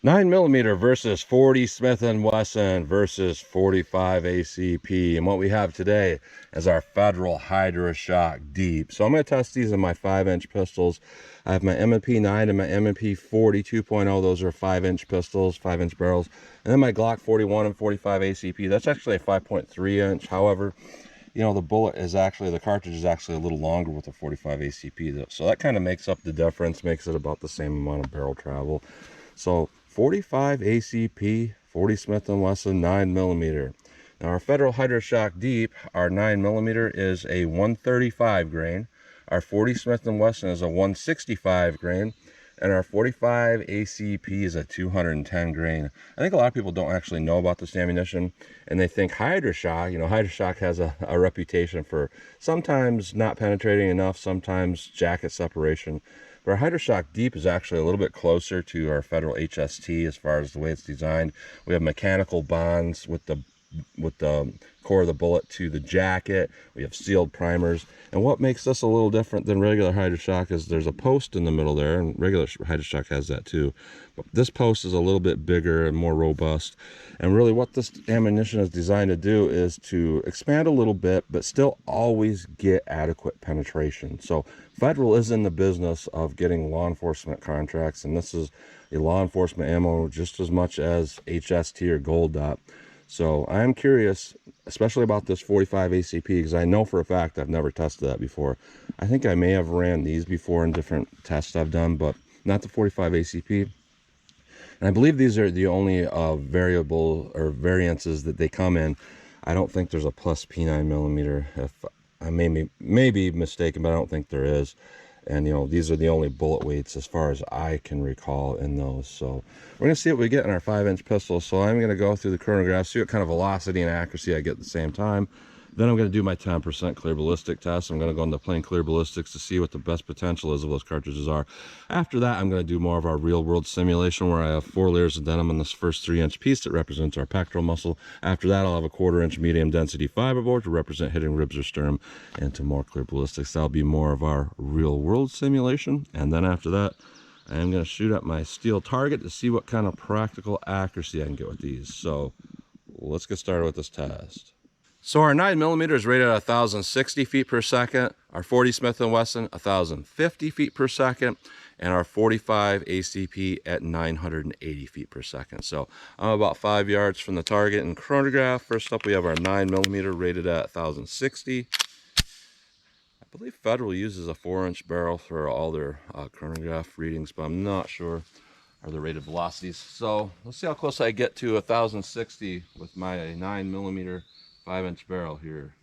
9mm versus 40 Smith & Wesson versus 45 ACP. And what we have today is our Federal Hydrashok Deep. So I'm going to test these in my 5-inch pistols. I have my M&P 9 and my M&P 40 2.0. Those are 5-inch pistols, 5-inch barrels. And then my Glock 41 and 45 ACP. That's actually a 5.3 inch. However, you know, the bullet is actually, the cartridge is actually a little longer with the 45 ACP. So that kind of makes up the difference, makes it about the same amount of barrel travel. So 45 ACP, 40 Smith & Wesson 9mm. Now our Federal Hydrashok Deep, our 9mm is a 135 grain. Our 40 Smith & Wesson is a 165 grain. And our 45 ACP is a 210 grain. I think a lot of people don't actually know about this ammunition, and they think Hydrashok, you know, Hydrashok has a reputation for sometimes not penetrating enough, sometimes jacket separation. But our Hydrashok Deep is actually a little bit closer to our Federal HST as far as the way it's designed. We have mechanical bonds with the core of the bullet to the jacket. We have sealed primers. And what makes this a little different than regular Hydrashok is there's a post in the middle there, and regular Hydrashok has that too. But this post is a little bit bigger and more robust. And really what this ammunition is designed to do is to expand a little bit, but still always get adequate penetration. So Federal is in the business of getting law enforcement contracts, and this is a law enforcement ammo just as much as HST or Gold Dot. So I'm curious, especially about this 45 ACP, because I know for a fact I've never tested that before. I think I may have ran these before in different tests I've done, but not the 45 ACP. And I believe these are the only variable or variances that they come in. I don't think there's a plus P9mm. If I may be mistaken, but I don't think there is. And, you know, these are the only bullet weights as far as I can recall in those. So we're going to see what we get in our 5-inch pistol. So I'm going to go through the chronograph, see what kind of velocity and accuracy I get at the same time. Then I'm going to do my 10% clear ballistic test. I'm going to go into plain clear ballistics to see what the best potential is of those cartridges are. After that, I'm going to do more of our real world simulation where I have 4 layers of denim in this first 3-inch piece that represents our pectoral muscle. After that, I'll have a 1/4-inch medium density fiber board to represent hitting ribs or sternum, and to more clear ballistics. That'll be more of our real world simulation. And then after that, I am going to shoot at my steel target to see what kind of practical accuracy I can get with these. So let's get started with this test. So our 9mm is rated at 1,060 feet per second, our 40 Smith & Wesson 1,050 feet per second, and our 45 ACP at 980 feet per second. So I'm about 5 yards from the target in chronograph. First up, we have our 9mm rated at 1,060. I believe Federal uses a 4-inch barrel for all their chronograph readings, but I'm not sure are the rated velocities. So let's see how close I get to 1,060 with my 9mm 5-inch barrel here.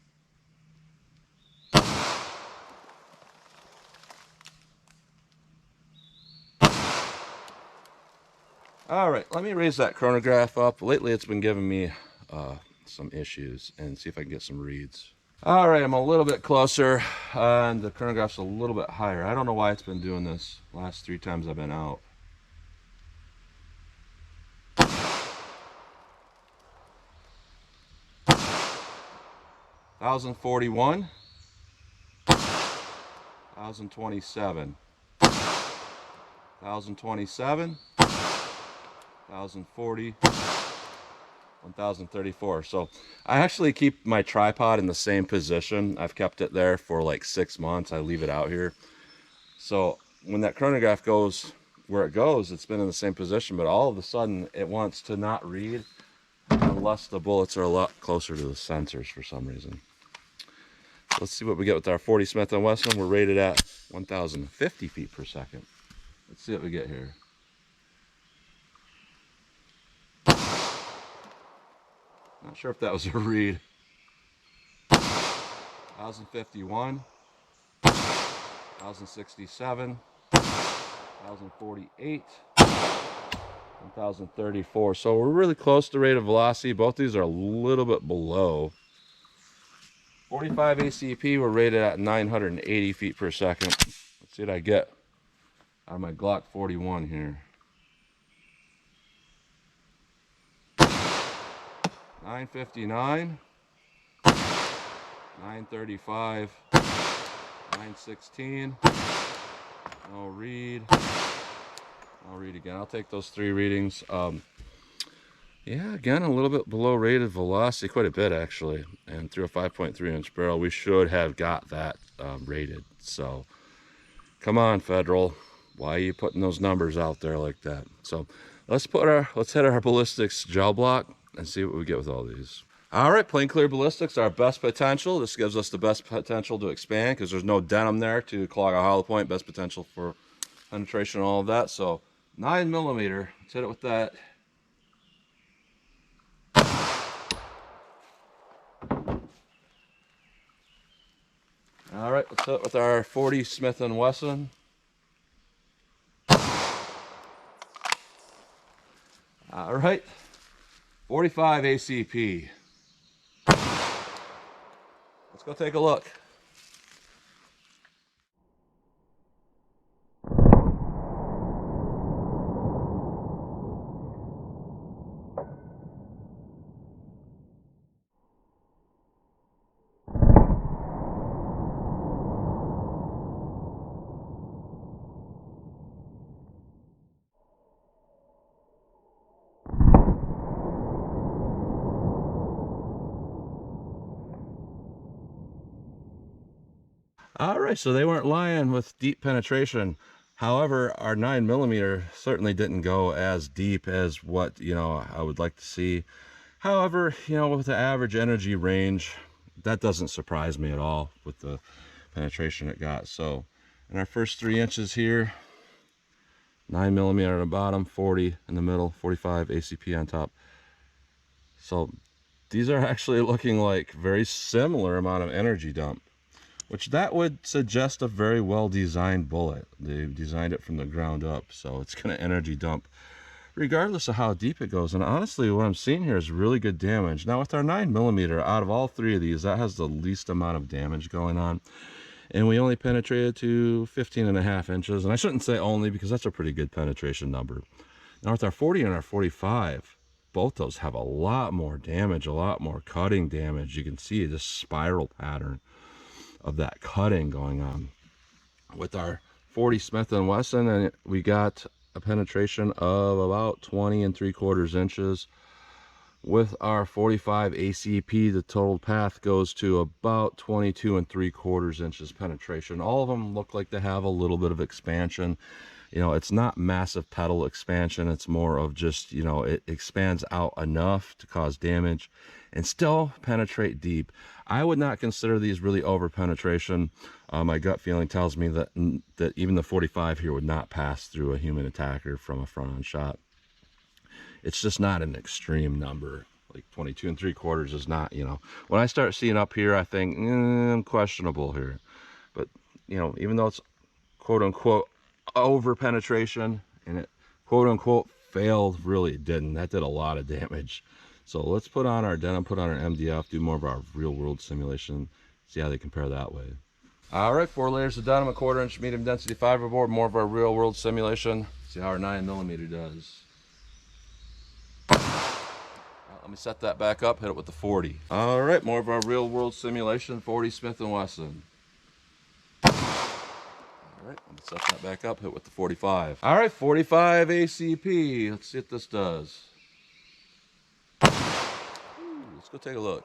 All right, let me raise that chronograph up. Lately it's been giving me some issues, and see if I can get some reads. All right, I'm a little bit closer, and the chronograph's a little bit higher. I don't know why it's been doing this last 3 times I've been out. $1,041, $1,027, $1,027, $1,040, $1,034. So I actually keep my tripod in the same position. I've kept it there for like 6 months. I leave it out here. So when that chronograph goes where it goes, it's been in the same position, but all of a sudden it wants to not read unless the bullets are a lot closer to the sensors for some reason. Let's see what we get with our 40 Smith & Wesson. We're rated at 1,050 feet per second. Let's see what we get here. Not sure if that was a read. 1,051, 1,067, 1,048, 1,034. So we're really close to rate of velocity. Both these are a little bit below. 45 ACP, we're rated at 980 feet per second. Let's see what I get out of my Glock 41 here. 959, 935, 916, no read, I'll read again. I'll take those 3 readings. Yeah, again, a little bit below rated velocity, quite a bit actually. And through a 5.3-inch barrel, we should have got that rated. So, come on, Federal. Why are you putting those numbers out there like that? So, let's hit our ballistics gel block and see what we get with all these. All right, plain clear ballistics, our best potential. This gives us the best potential to expand because there's no denim there to clog our hollow point. Best potential for penetration and all of that. So 9mm, let's hit it with that. All right, let's hit it with our 40 Smith & Wesson. All right, 45 ACP. Let's go take a look. All right, so they weren't lying with deep penetration. However, our 9mm certainly didn't go as deep as what, I would like to see. However, with the average energy range, that doesn't surprise me at all with the penetration it got. So in our first 3 inches here, 9mm on the bottom, 40 in the middle, 45 ACP on top. So these are actually looking like very similar amount of energy dump, which that would suggest a very well designed bullet. They designed it from the ground up, so it's going to energy dump regardless of how deep it goes. And honestly, what I'm seeing here is really good damage. Now with our 9mm, out of all 3 of these, that has the least amount of damage going on, and we only penetrated to 15.5 inches. And I shouldn't say only, because that's a pretty good penetration number. Now with our 40 and our 45, both those have a lot more damage, a lot more cutting damage. You can see this spiral pattern of that cutting going on. With our 40 Smith & Wesson, and we got a penetration of about 20 3/4 inches. With our 45 ACP, the total path goes to about 22 3/4 inches penetration. All of them look like they have a little bit of expansion. It's not massive pedal expansion. It's more of just, it expands out enough to cause damage and still penetrate deep. I would not consider these really over penetration. My gut feeling tells me that even the 45 here would not pass through a human attacker from a front-on shot. It's just not an extreme number. Like 22 3/4 is not, when I start seeing up here, I think questionable here. But even though it's quote unquote over penetration, and it quote unquote failed, really didn't. That did a lot of damage. So let's put on our denim, put on our MDF, do more of our real world simulation, see how they compare that way. All right, 4 layers of denim, a 1/4 inch medium density fiberboard, more of our real world simulation, see how our 9mm does. Let me set that back up, hit it with the 40. All right, more of our real world simulation, 40 Smith & Wesson. All right, let me set that back up, hit with the 45. All right, 45 ACP. Let's see what this does. Ooh, let's go take a look.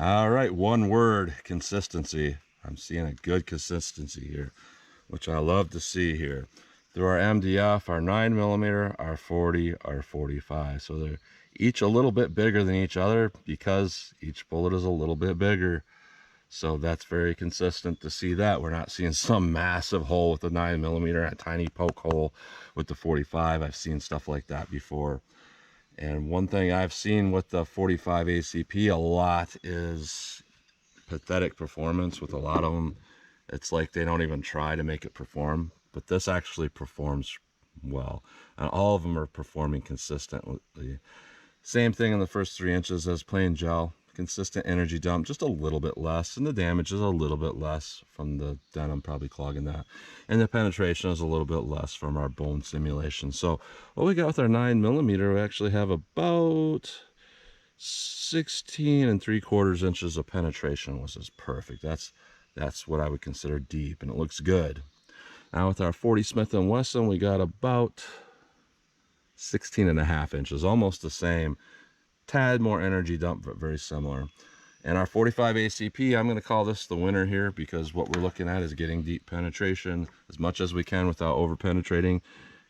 All right, one word: consistency. I'm seeing a good consistency here, which I love to see here. Through our MDF, our 9mm, our 40, our 45. So they're each a little bit bigger than each other because each bullet is a little bit bigger. So that's very consistent to see that. We're not seeing some massive hole with the 9mm and a tiny poke hole with the 45. I've seen stuff like that before. And one thing I've seen with the 45 ACP a lot is pathetic performance with a lot of them. It's like they don't even try to make it perform. But this actually performs well. And all of them are performing consistently. Same thing in the first 3 inches as plain gel. Consistent energy dump, just a little bit less, and the damage is a little bit less from the denim probably clogging that, and the penetration is a little bit less from our bone simulation. So what we got with our 9mm, we actually have about 16 3/4 inches of penetration, which is perfect. That's what I would consider deep, and it looks good. Now with our 40 Smith & Wesson, we got about 16.5 inches, almost the same. Tad more energy dump, but very similar. And our 45 ACP, I'm going to call this the winner here, because what we're looking at is getting deep penetration as much as we can without over penetrating,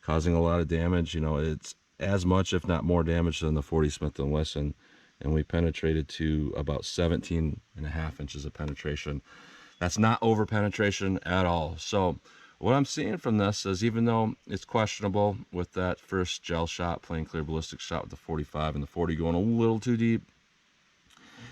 causing a lot of damage. You know, it's as much, if not more damage than the 40 Smith & Wesson. And we penetrated to about 17.5 inches of penetration. That's not over penetration at all. So what I'm seeing from this is, even though it's questionable with that first gel shot, plain clear ballistic shot with the 45 and the 40 going a little too deep,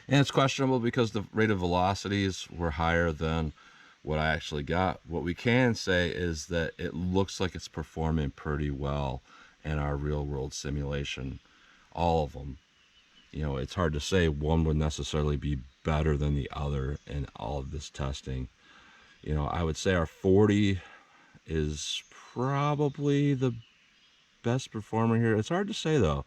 and it's questionable because the rate of velocities were higher than what I actually got, what we can say is that it looks like it's performing pretty well in our real world simulation. All of them. You know, it's hard to say one would necessarily be better than the other in all of this testing. You know, I would say our 40 is probably the best performer here. It's hard to say though.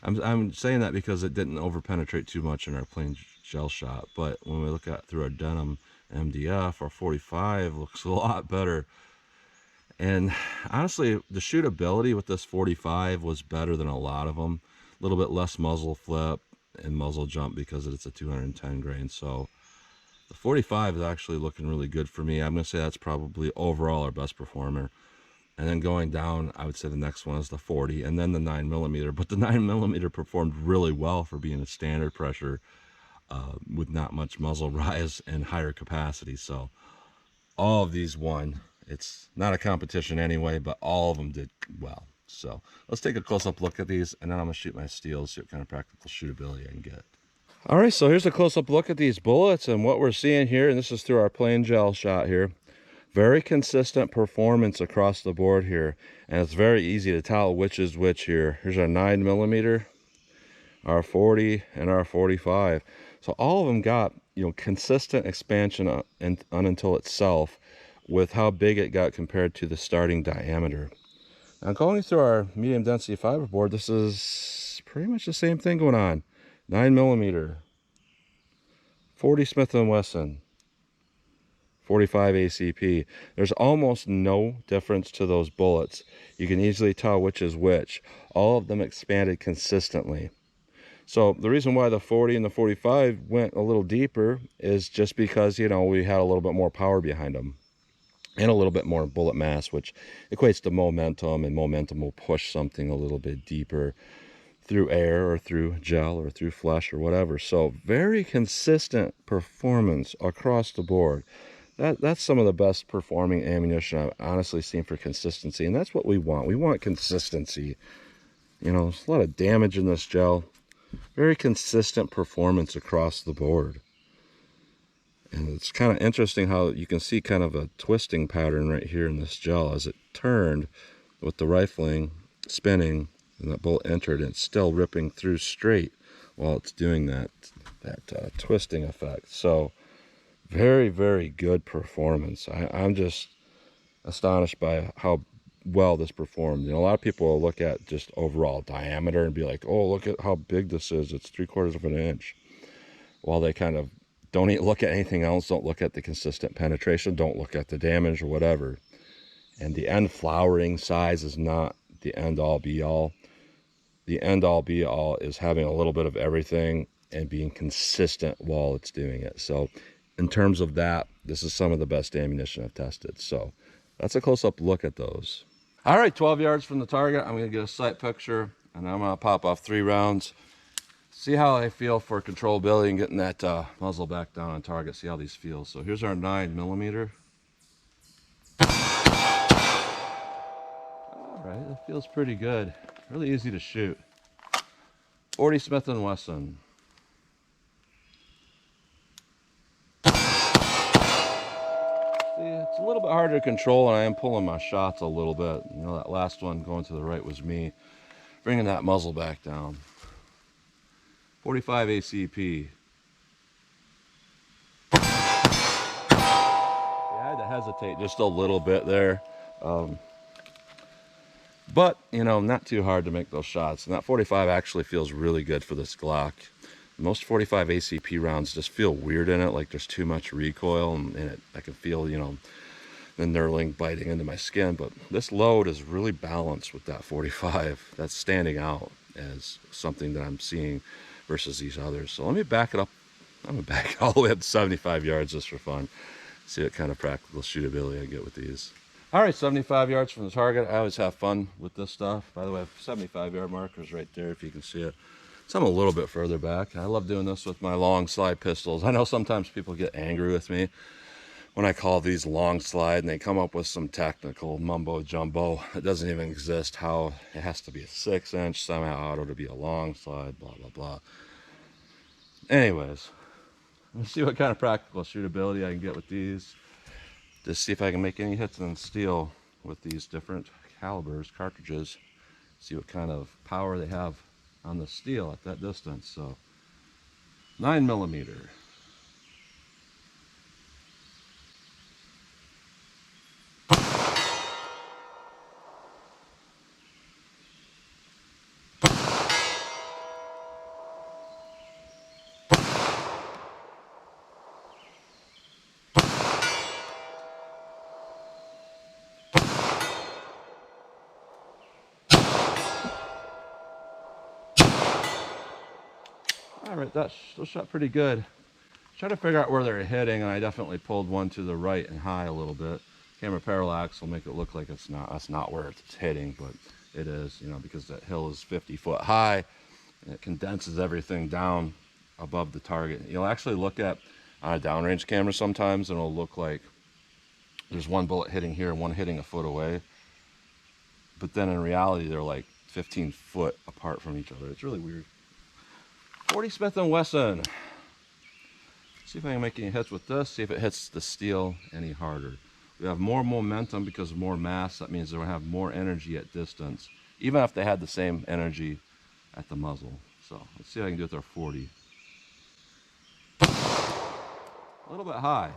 I'm saying that because it didn't over penetrate too much in our plain gel shot, but when we look at through our denim MDF, our 45 looks a lot better. And honestly, the shootability with this 45 was better than a lot of them. A little bit less muzzle flip and muzzle jump because it's a 210 grain. So the 45 is actually looking really good for me. I'm going to say that's probably overall our best performer. And then going down, I would say the next one is the 40 and then the 9mm. But the 9mm performed really well for being a standard pressure with not much muzzle rise and higher capacity. So all of these won. It's not a competition anyway, but all of them did well. So let's take a close-up look at these, and then I'm going to shoot my steels, see what kind of practical shootability I can get. All right, so here's a close-up look at these bullets, and what we're seeing here, and this is through our plain gel shot here, very consistent performance across the board here, and it's very easy to tell which is which here. Here's our 9mm, our 40, and our 45. So all of them got, you know, consistent expansion on until itself with how big it got compared to the starting diameter. Now going through our medium density fiberboard, this is pretty much the same thing going on. 9mm, 40 Smith & Wesson, 45 ACP. There's almost no difference to those bullets. You can easily tell which is which. All of them expanded consistently. So the reason why the 40 and the 45 went a little deeper is just because, you know, we had a little bit more power behind them and a little bit more bullet mass, which equates to momentum, and momentum will push something a little bit deeper through air or through gel or through flesh or whatever. So very consistent performance across the board. That's some of the best performing ammunition I've honestly seen for consistency, and that's what we want. We want consistency. You know, there's a lot of damage in this gel. Very consistent performance across the board. And it's kind of interesting how you can see kind of a twisting pattern right here in this gel as it turned with the rifling, spinning, and that bullet entered, and it's still ripping through straight while it's doing that twisting effect. So very, very good performance. I'm just astonished by how well this performed. You know, a lot of people will look at just overall diameter and be like, oh, look at how big this is. It's 3/4 of an inch. While they kind of don't look at anything else, don't look at the consistent penetration, don't look at the damage or whatever. And the end flowering size is not the end all be all. The end all be all is having a little bit of everything and being consistent while it's doing it. So in terms of that, this is some of the best ammunition I've tested. So that's a close-up look at those. All right, 12 yards from the target, I'm going to get a sight picture, and I'm going to pop off 3 rounds. See how I feel for controllability and getting that muzzle back down on target. See how these feel. So here's our 9mm. All right, that feels pretty good. Really easy to shoot. 40 Smith & Wesson. See, it's a little bit harder to control, and I am pulling my shots a little bit. You know, that last one going to the right was me bringing that muzzle back down. 45 ACP. Yeah, I had to hesitate just a little bit there. But, you know, not too hard to make those shots. And that 45 actually feels really good for this Glock. Most 45 ACP rounds just feel weird in it, like there's too much recoil, and I can feel, you know, the knurling biting into my skin. But this load is really balanced with that 45. That's standing out as something that I'm seeing versus these others. So let me back it up. I'm going to back it all the way up to 75 yards just for fun. See what kind of practical shootability I get with these. All right, 75 yards from the target. I always have fun with this stuff. By the way, 75-yard markers right there if you can see it. Some a little bit further back. I love doing this with my long slide pistols. I know sometimes people get angry with me when I call these long slide and they come up with some technical mumbo jumbo. It doesn't even exist. How it has to be a 6-inch semi-auto to be a long slide, blah, blah, blah. Anyways, let's see what kind of practical shootability I can get with these. Just see if I can make any hits in steel with these different calibers, cartridges. See what kind of power they have on the steel at that distance. So 9mm. All right, those shot pretty good. Try to figure out where they're hitting, and I definitely pulled one to the right and high a little bit. Camera parallax will make it look like that's not where it's hitting, but it is, you know, because that hill is 50 foot high, and it condenses everything down above the target. You'll actually look at on a downrange camera sometimes, and it'll look like there's one bullet hitting here and one hitting a foot away, but then in reality they're like 15 foot apart from each other. It's really weird. 40 Smith & Wesson. See if I can make any hits with this. See if it hits the steel any harder. We have more momentum because of more mass. That means they're going to have more energy at distance, even if they had the same energy at the muzzle. So let's see if I can do it with our 40. A little bit high.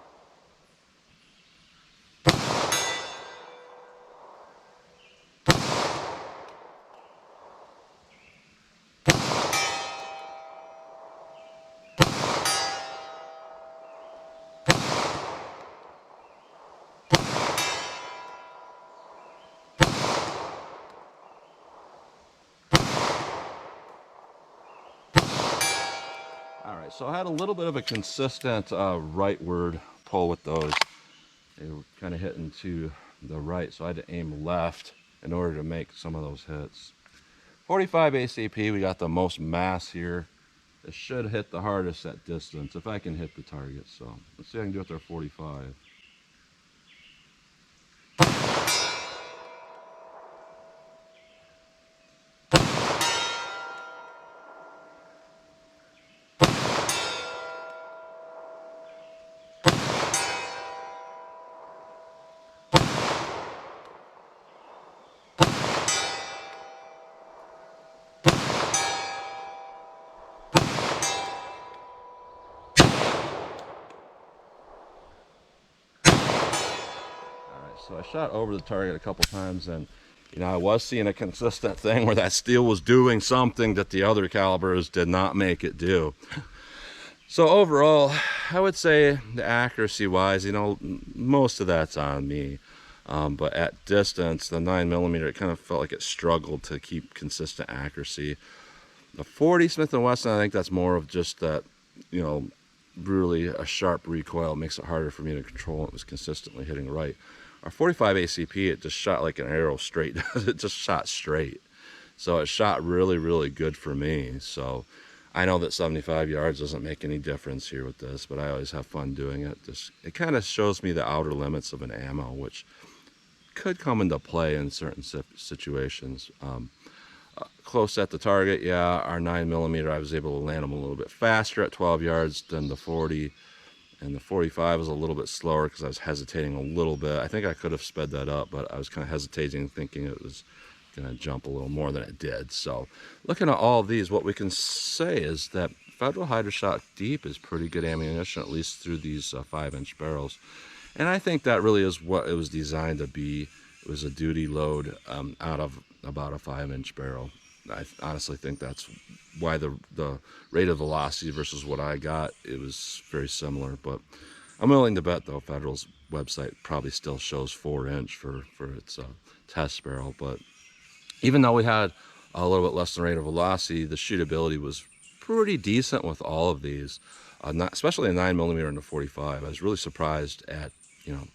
All right, so I had a little bit of a consistent rightward pull with those. They were kind of hitting to the right, so I had to aim left in order to make some of those hits. 45 ACP, we got the most mass here. It should hit the hardest at distance if I can hit the target. So let's see if I can do it with our 45. So I shot over the target a couple times, and you know, I was seeing a consistent thing where that steel was doing something that the other calibers did not make it do. So overall, I would say the accuracy wise, you know, most of that's on me. But at distance, the 9mm, it kind of felt like it struggled to keep consistent accuracy. The 40 Smith & Wesson, I think that's more of just that, you know, really a sharp recoil. It makes it harder for me to control. It was consistently hitting right. Our 45 ACP, it just shot like an arrow straight. It just shot straight. So it shot really, really good for me. So I know that 75 yards doesn't make any difference here with this, but I always have fun doing it. It kind of shows me the outer limits of an ammo, which could come into play in certain situations. Close at the target, yeah, our 9mm, I was able to land them a little bit faster at 12 yards than the 40. and the 45 was a little bit slower because I was hesitating a little bit. I think I could have sped that up, but I was kind of hesitating, thinking it was going to jump a little more than it did. So looking at all of these, what we can say is that Federal Hydrashok Deep is pretty good ammunition, at least through these 5-inch barrels. And I think that really is what it was designed to be. It was a duty load out of about a 5-inch barrel. I honestly think that's why the rate of velocity versus what I got, it was very similar. But I'm willing to bet, though, Federal's website probably still shows 4-inch for its test barrel. But even though we had a little bit less than rate of velocity, the shootability was pretty decent with all of these, especially a 9mm and a 45. I was really surprised at,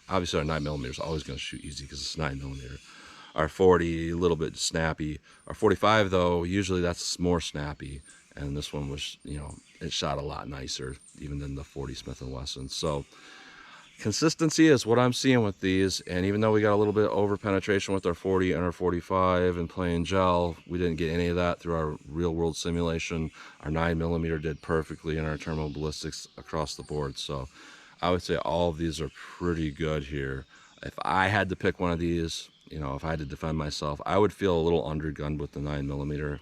obviously our 9mm is always going to shoot easy because it's 9mm. Our 40, a little bit snappy. Our 45, though, usually that's more snappy. And this one was, it shot a lot nicer even than the 40 Smith & Wesson. So consistency is what I'm seeing with these. And even though we got a little bit over penetration with our 40 and our 45 and playing gel, we didn't get any of that through our real world simulation. Our 9mm did perfectly in our terminal ballistics across the board. So I would say all of these are pretty good here. If I had to pick one of these, if I had to defend myself, I would feel a little undergunned with the 9mm.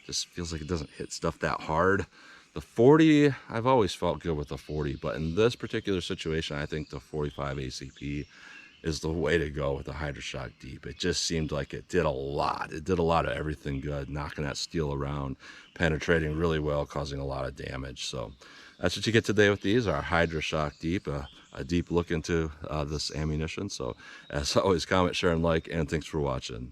Just feels like it doesn't hit stuff that hard. The 40, I've always felt good with the 40, but in this particular situation, I think the 45 ACP is the way to go with the Hydrashok Deep. It just seemed like it did a lot. It did a lot of everything good, knocking that steel around, penetrating really well, causing a lot of damage. So that's what you get today with these, our Hydrashok Deep, a deep look into this ammunition. So as always, comment, share, and like, and thanks for watching.